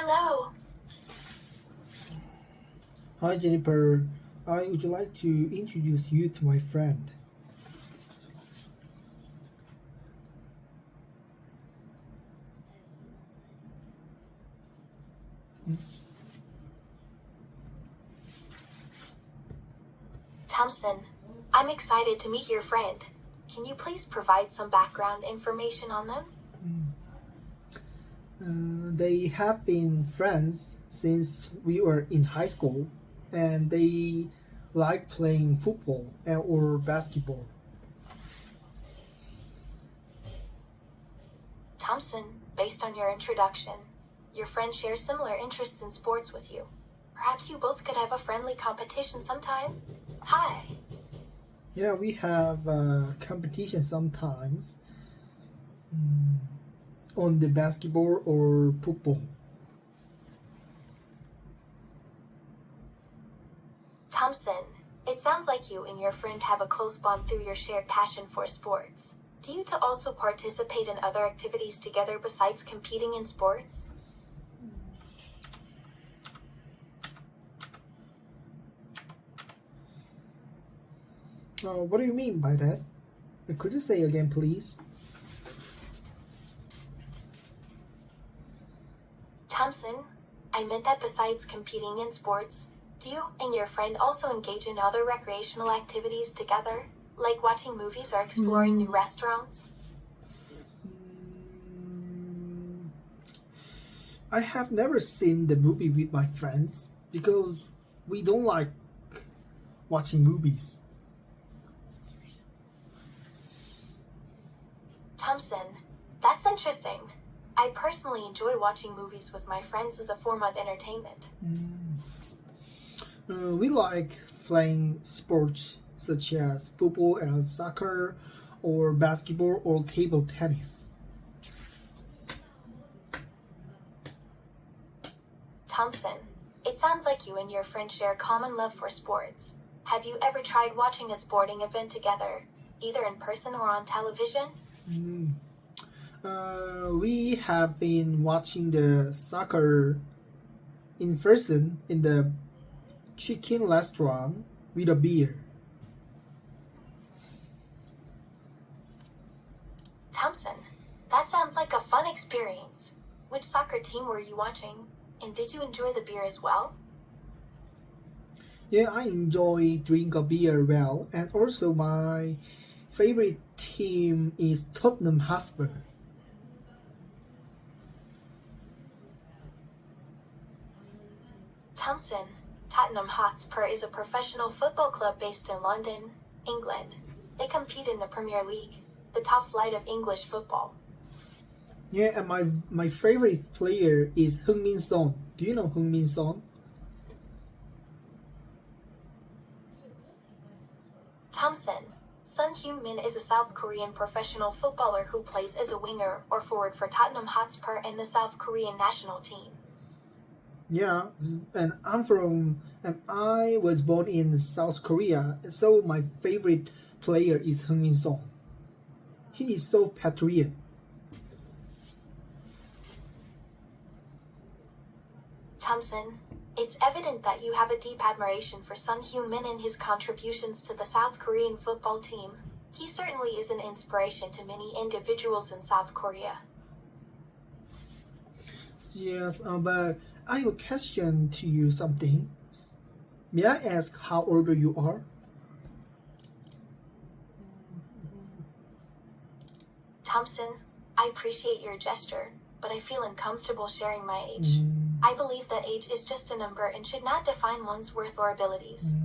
Hello. Hi Jennifer, I would like to introduce you to my friend. Thompson, I'm excited to meet your friend. Can you please provide some background information on them? They have been friends since we were in high school, and they like playing football or basketball. Thompson, based on your introduction, your friend shares similar interests in sports with you. Perhaps you both could have a friendly competition sometime? Hi. Yeah, we have competition sometimes on the basketball or football. Thompson, it sounds like you and your friend have a close bond through your shared passion for sports. Do you two also participate in other activities together besides competing in sports? What do you mean by that? Could you say again, please? Thompson, I meant that besides competing in sports, do you and your friend also engage in other recreational activities together, like watching movies or exploring new restaurants? I have never seen the movie with my friends because we don't like watching movies. Thompson, that's interesting. I personally enjoy watching movies with my friends as a form of entertainment. We like playing sports such as football and soccer, or basketball or table tennis. Thompson, it sounds like you and your friend share a common love for sports. Have you ever tried watching a sporting event together, either in person or on television? We have been watching the soccer in person in the chicken restaurant with a beer. Thompson, that sounds like a fun experience. Which soccer team were you watching? And did you enjoy the beer as well? Yeah, I enjoy drink a beer well, and also my favorite team is Tottenham Hotspur. Thompson, Tottenham Hotspur is a professional football club based in London, England. They compete in the Premier League, the top flight of English football. Yeah, and my favorite player is Heung-min Son. Do you know Heung-min Son? Thompson, Son Heung-min is a South Korean professional footballer who plays as a winger or forward for Tottenham Hotspur and the South Korean national team. Yeah, and I was born in South Korea, so my favorite player is Heung-min Son. He is so patriotic. Thompson, it's evident that you have a deep admiration for Son Heung-min and his contributions to the South Korean football team. He certainly is an inspiration to many individuals in South Korea. Yes, but I have a question to you something. May I ask how old you are? Thompson, I appreciate your gesture, but I feel uncomfortable sharing my age. I believe that age is just a number and should not define one's worth or abilities.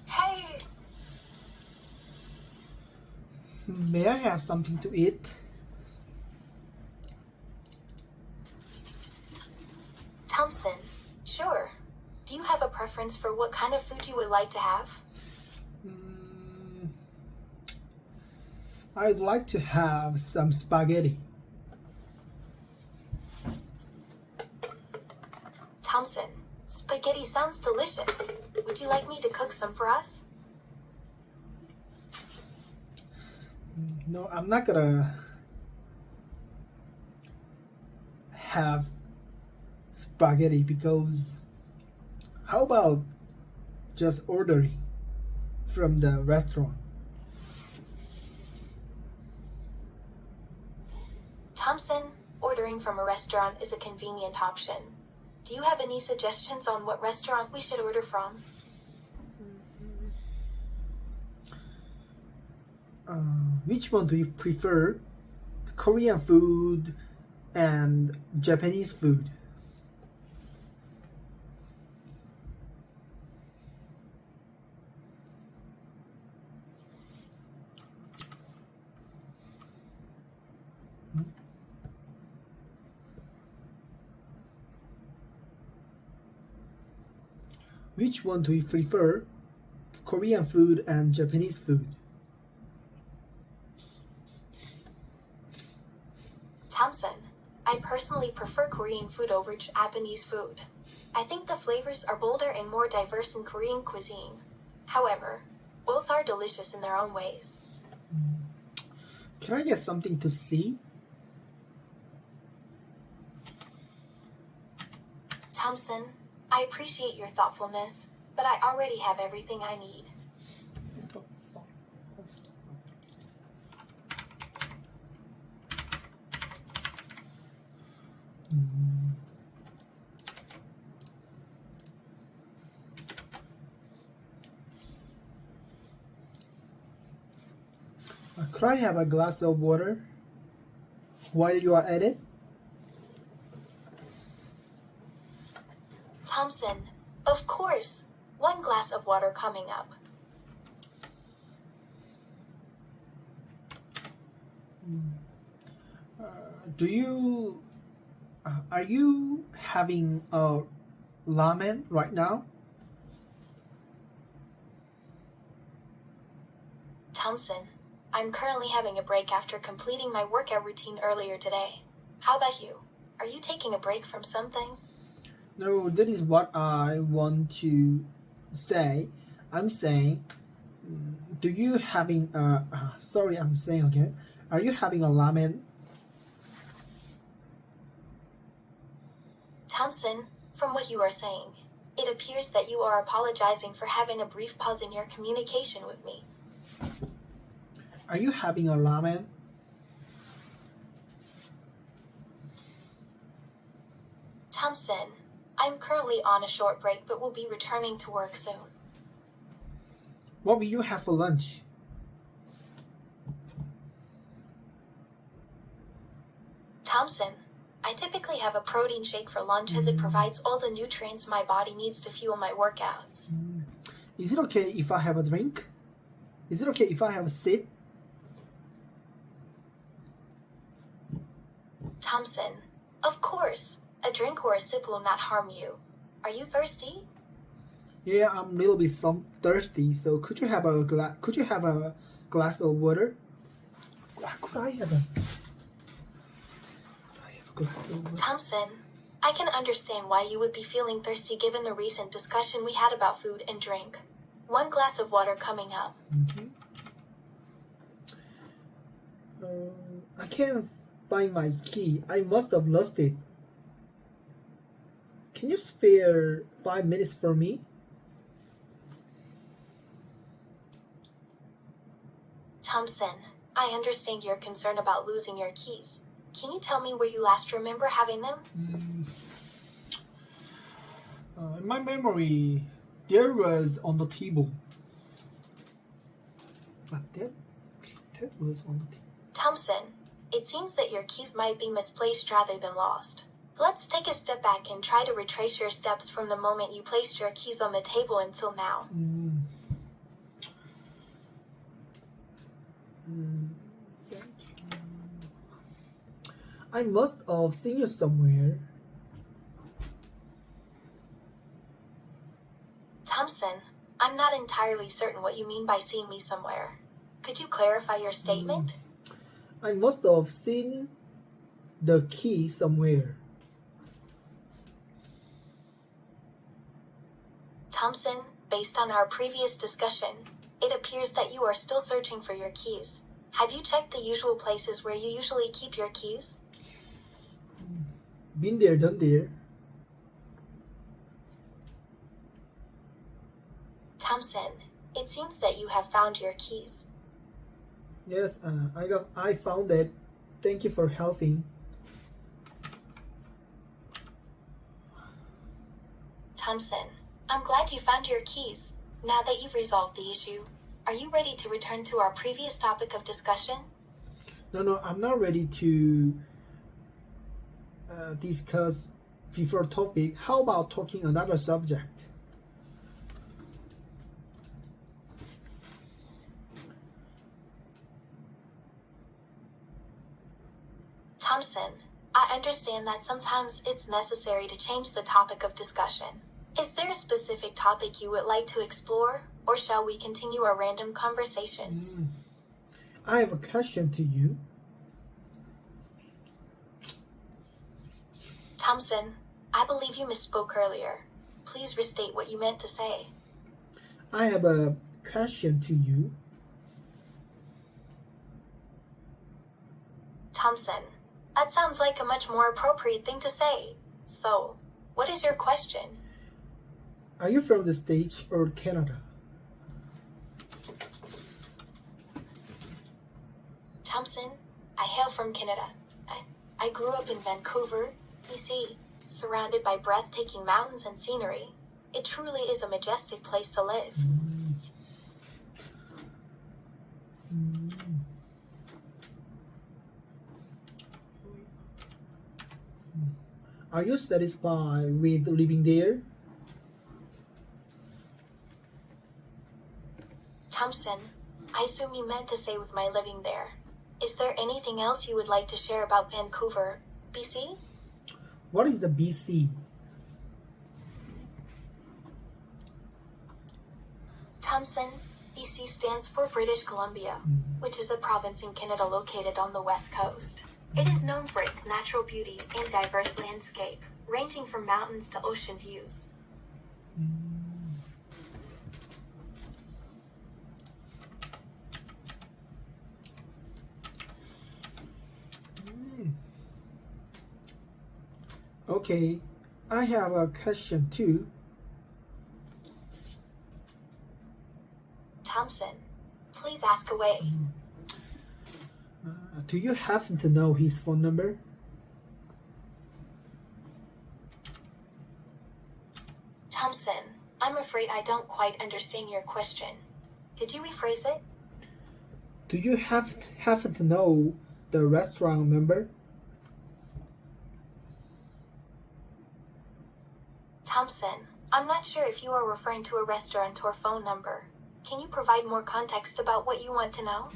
Hey! May I have something to eat? Thompson, sure. Do you have a preference for what kind of food you would like to have? I'd like to have some spaghetti. Thompson, spaghetti sounds delicious. Would you like me to cook some for us? No, I'm not gonna have spaghetti because how about just ordering from the restaurant? Thompson, ordering from a restaurant is a convenient option. Do you have any suggestions on what restaurant we should order from? Which one do you prefer? Korean food and Japanese food? Which one do you prefer? Korean food and Japanese food? Thompson, I personally prefer Korean food over Japanese food. I think the flavors are bolder and more diverse in Korean cuisine. However, both are delicious in their own ways. Can I get something to see? Thompson, I appreciate your thoughtfulness, but I already have everything I need. Could I have a glass of water while you are at it? Thompson, of course. One glass of water coming up. Are you having a ramen right now? Thompson, I'm currently having a break after completing my workout routine earlier today. How about you? Are you taking a break from something? No, that is what I want to say. I'm saying, do you having sorry, I'm saying again. Are you having a ramen? Thompson, from what you are saying, it appears that you are apologizing for having a brief pause in your communication with me. Are you having a ramen? Thompson, I'm currently on a short break but will be returning to work soon. What will you have for lunch? Thompson, I typically have a protein shake for lunch as it provides all the nutrients my body needs to fuel my workouts. Is it okay if I have a drink? Is it okay if I have a sip? Thompson, of course. A drink or a sip will not harm you. Are you thirsty? Yeah, I'm a little bit thirsty. So could you have a glass of water? Could I have a glass of water? Thompson, I can understand why you would be feeling thirsty given the recent discussion we had about food and drink. One glass of water coming up. I can't find my key. I must have lost it. Can you spare 5 minutes for me? Thompson, I understand your concern about losing your keys. Can you tell me where you last remember having them? In my memory, there was on the table. That was on the table. Thompson, it seems that your keys might be misplaced rather than lost. Let's take a step back and try to retrace your steps from the moment you placed your keys on the table until now. I must have seen you somewhere. Thompson, I'm not entirely certain what you mean by seeing me somewhere. Could you clarify your statement? I must have seen the key somewhere. Thompson, based on our previous discussion, it appears that you are still searching for your keys. Have you checked the usual places where you usually keep your keys? Been there, done there. Thompson, it seems that you have found your keys. Yes, I found it. Thank you for helping. Thompson, I'm glad you found your keys. Now that you've resolved the issue, are you ready to return to our previous topic of discussion? No, I'm not ready to discuss before topic. How about talking another subject? Thompson, I understand that sometimes it's necessary to change the topic of discussion. Is there a specific topic you would like to explore, or shall we continue our random conversations? I have a question to you. Thompson, I believe you misspoke earlier. Please restate what you meant to say. I have a question to you. Thompson, that sounds like a much more appropriate thing to say. So, what is your question? Are you from the States or Canada? Thompson, I hail from Canada. I grew up in Vancouver, BC, surrounded by breathtaking mountains and scenery. It truly is a majestic place to live. Are you satisfied with living there? Thompson, I assume you meant to say with my living there. Is there anything else you would like to share about Vancouver, BC? What is the BC? Thompson, BC stands for British Columbia, which is a province in Canada located on the west coast. It is known for its natural beauty and diverse landscape, ranging from mountains to ocean views. Okay, I have a question too. Thompson, please ask away. Do you happen to know his phone number? Thompson, I'm afraid I don't quite understand your question. Could you rephrase it? Do you happen to know the restaurant number? Thompson, I'm not sure if you are referring to a restaurant or phone number. Can you provide more context about what you want to know?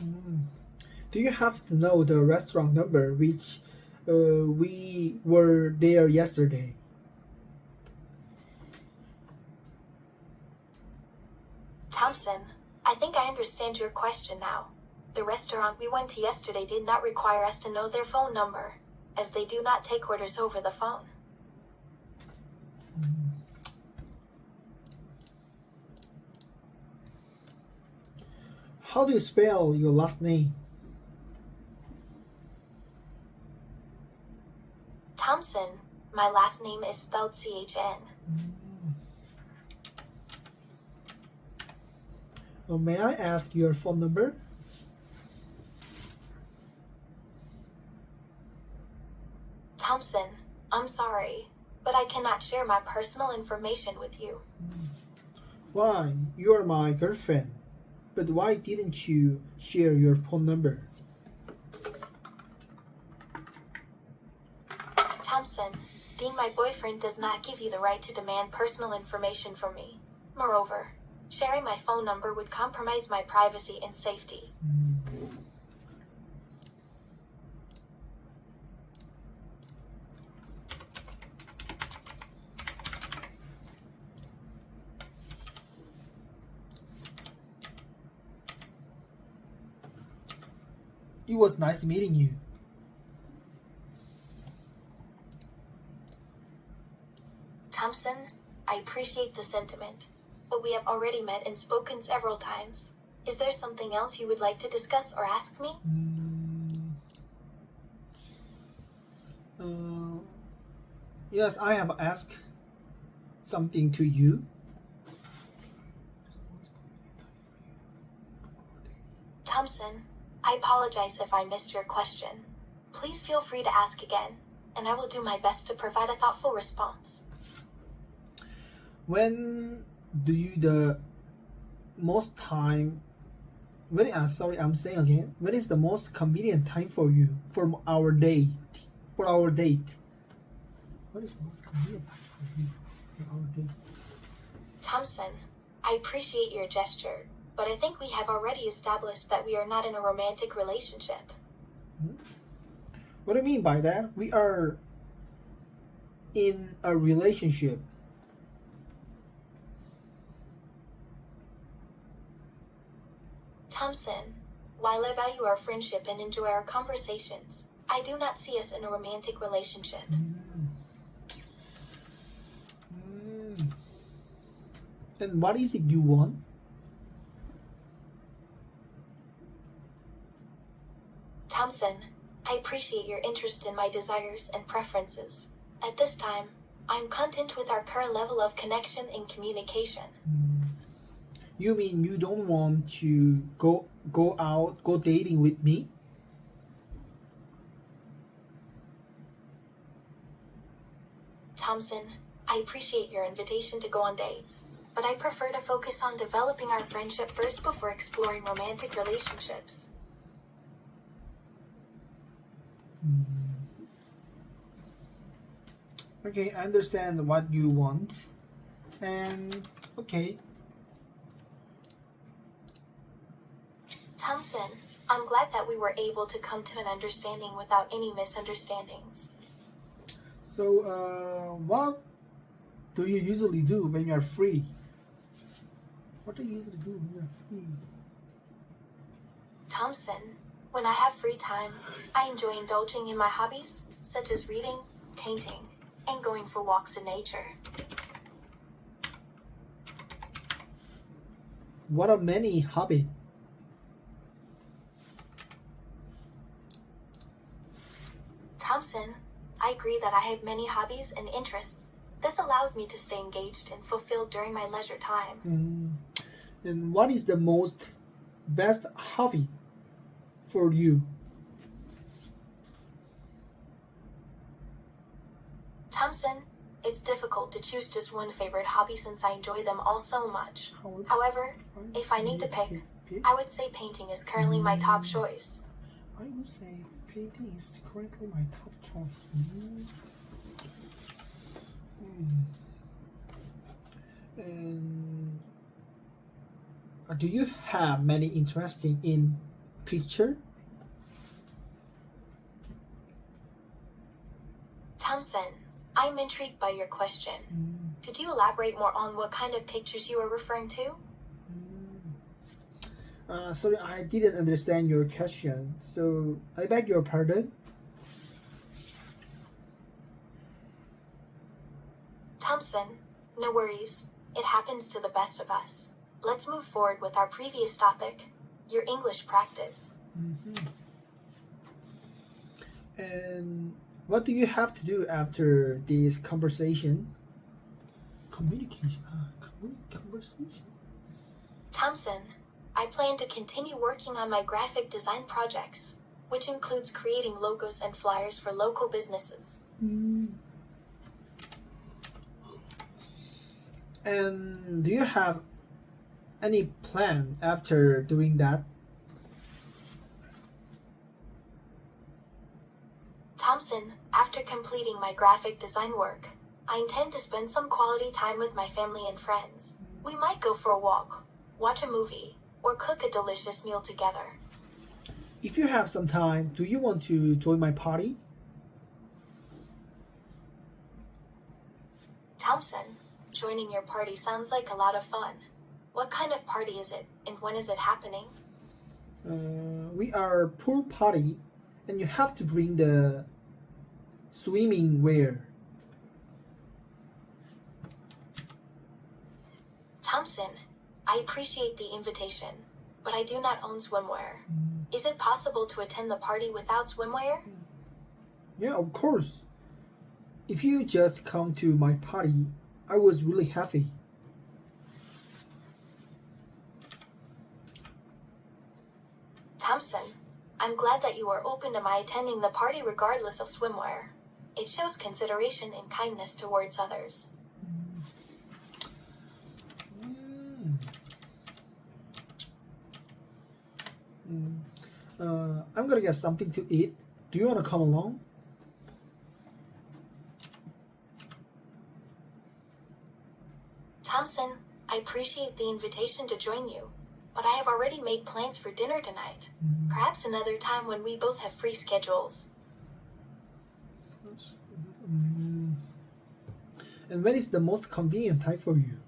Do you happen to know the restaurant number which we were there yesterday? Thompson, I think I understand your question now. The restaurant we went to yesterday did not require us to know their phone number, as they do not take orders over the phone. How do you spell your last name? Thompson, my last name is spelled CHN. May I ask your phone number? Thompson, I'm sorry, but I cannot share my personal information with you. Why? You are my girlfriend. But why didn't you share your phone number? Thompson, being my boyfriend does not give you the right to demand personal information from me. Moreover, sharing my phone number would compromise my privacy and safety. It was nice meeting you. Thompson, I appreciate the sentiment, but we have already met and spoken several times. Is there something else you would like to discuss or ask me? Yes, I have asked something to you. Thompson, I apologize if I missed your question. Please feel free to ask again, and I will do my best to provide a thoughtful response. When do you the most time? Sorry, I'm saying again. When is the most convenient time for you for our date? For our date. What is most convenient time for you for our date? Thompson, I appreciate your gesture, but I think we have already established that we are not in a romantic relationship. What do you mean by that? We are in a relationship. Thompson, while I value our friendship and enjoy our conversations, I do not see us in a romantic relationship. And what is it you want? Thompson, I appreciate your interest in my desires and preferences. At this time, I'm content with our current level of connection and communication. You mean you don't want to go dating with me? Thompson, I appreciate your invitation to go on dates, but I prefer to focus on developing our friendship first before exploring romantic relationships. Okay, I understand what you want. And okay. Thompson, I'm glad that we were able to come to an understanding without any misunderstandings. So, what do you usually do when you're free? What do you usually do when you're free? Thompson, when I have free time, I enjoy indulging in my hobbies, such as reading, painting, and going for walks in nature. What are many hobbies? Thompson, I agree that I have many hobbies and interests. This allows me to stay engaged and fulfilled during my leisure time. And what is the best hobby for you? Thompson, it's difficult to choose just one favorite hobby since I enjoy them all so much. However, if I need to pick, I would say painting is currently my top choice. I would say painting is currently my top choice. And do you have many interesting in picture? Thompson, I'm intrigued by your question. Could you elaborate more on what kind of pictures you are referring to? Sorry, I didn't understand your question, so I beg your pardon. Thompson, no worries. It happens to the best of us. Let's move forward with our previous topic, your English practice. And what do you have to do after this conversation? Communication. Conversation. Thompson, I plan to continue working on my graphic design projects, which includes creating logos and flyers for local businesses. And do you have any plan after doing that? Thompson, after completing my graphic design work, I intend to spend some quality time with my family and friends. We might go for a walk, watch a movie, or cook a delicious meal together. If you have some time, do you want to join my party? Thompson, joining your party sounds like a lot of fun. What kind of party is it, and when is it happening? We are pool party, and you have to bring the swimming wear. Thompson, I appreciate the invitation, but I do not own swimwear. Is it possible to attend the party without swimwear? Yeah, of course. If you just come to my party, I was really happy. Thompson, I'm glad that you are open to my attending the party regardless of swimwear. It shows consideration and kindness towards others. I'm gonna get something to eat. Do you want to come along? Thompson, I appreciate the invitation to join you, but I have already made plans for dinner tonight. Perhaps another time when we both have free schedules. And when is the most convenient time for you?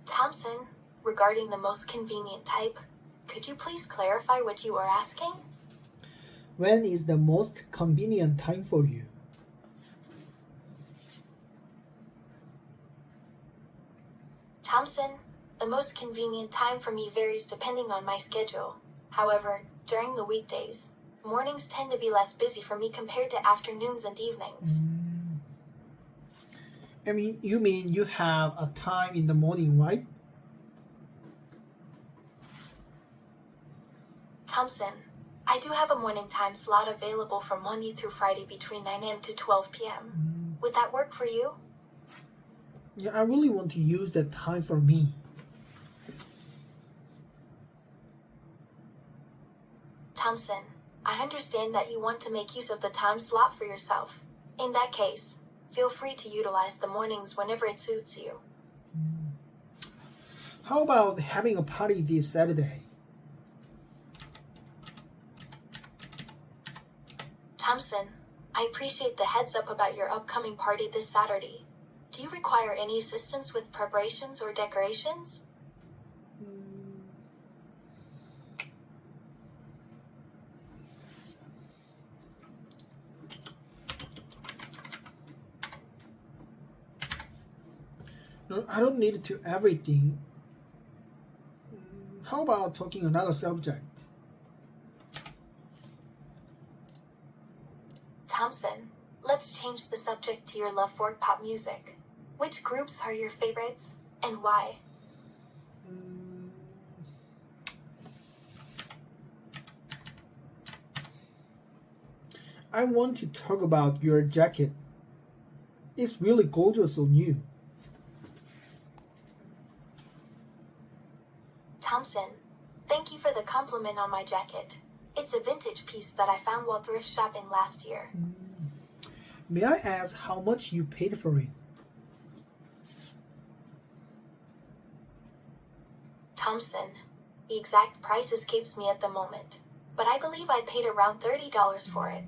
Thompson, regarding the most convenient type, could you please clarify what you are asking? When is the most convenient time for you? Thompson, the most convenient time for me varies depending on my schedule. However, during the weekdays, mornings tend to be less busy for me compared to afternoons and evenings. You mean you have a time in the morning, right? Thompson, I do have a morning time slot available from Monday through Friday between 9 a.m. to 12 p.m. Would that work for you? Yeah, I really want to use that time for me. Thompson, I understand that you want to make use of the time slot for yourself. In that case, feel free to utilize the mornings whenever it suits you. How about having a party this Saturday? Thompson, I appreciate the heads up about your upcoming party this Saturday. Do you require any assistance with preparations or decorations? No, I don't need to everything. How about talking another subject? Thompson, let's change the subject to your love for pop music. Which groups are your favorites, and why? I want to talk about your jacket. It's really gorgeous on you. Thompson, thank you for the compliment on my jacket. It's a vintage piece that I found while thrift shopping last year. May I ask how much you paid for it? Thompson, the exact price escapes me at the moment, but I believe I paid around $30 for it.